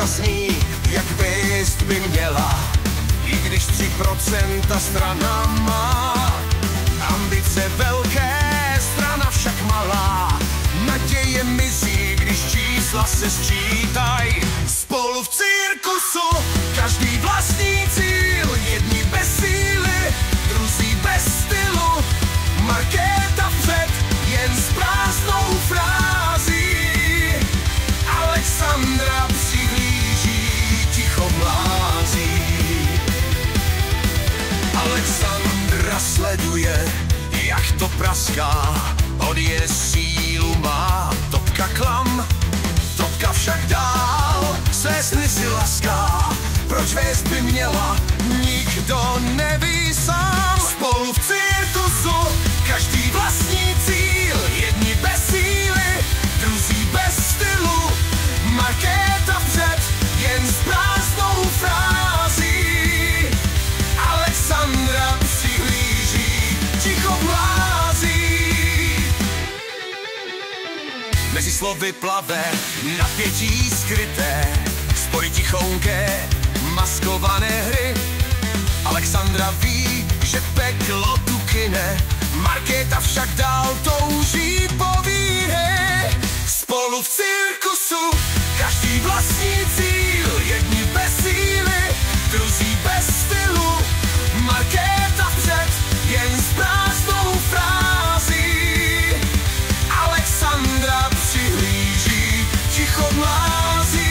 zní, jak být by měla. I když 3% strana má ambice velké, strana však malá. Naděje mizí, když čísla se sčítaj. Spolu v cirkusu, každý vlastní cíl. Jedni bez síly, druzí bez stylu. Markéta vpřed, jen s prázdnou frází. Alexandra přihlíží, ticho mlází. Alexandra sleduje, jak to praská. On je sílu má, Topka klam. Topka však dál své sny si laská. Proč vést by měla, nikdo neví sám. Spolu v cirkusu, každý vlastní cíl. Jedni bez síly, druzí bez stylu. Markéta vpřed, jen s prázdnou frází. Alexandra přihlíží, ticho mlází. Mezi slovy plave napětí skryté, spory tichounké, maskované hry. Alexandra ví, že peklo tu kyne, Markéta však dál touží po výhře. Spolu v cirkusu, každý vlastní cíl. Jedni bez síly, druzí bez stylu. Markéta vpřed, jen s prázdnou frází. Alexandra přihlíží, ticho mlází.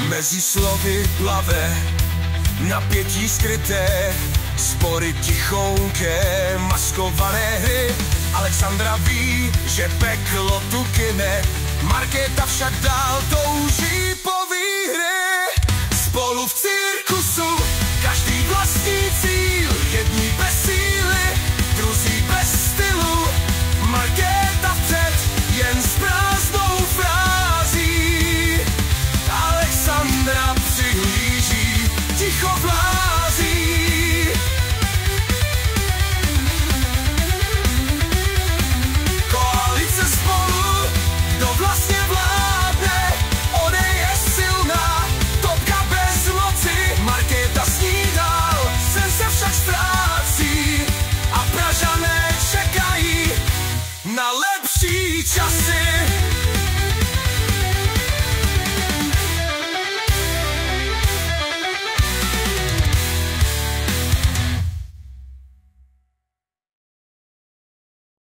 Mezi slovy plave napětí skryté, spory tichounké, maskované hry. Alexandra ví, že peklo tu kyne, Markéta však dál touží po výhře. Spolu v cirkusu, každý vlastní cíl. Jedni bez síly, druzí bez stylu. Markéta vpřed, jen s prázdnou frází. Alexandra přihlíží, ticho vlází. Koalice Spolu, kdo vlastně vládne, ona je silná, Topka bez moci, Markéta s ní dál, sen se však ztrácí a Pražané čekají na lepší časy.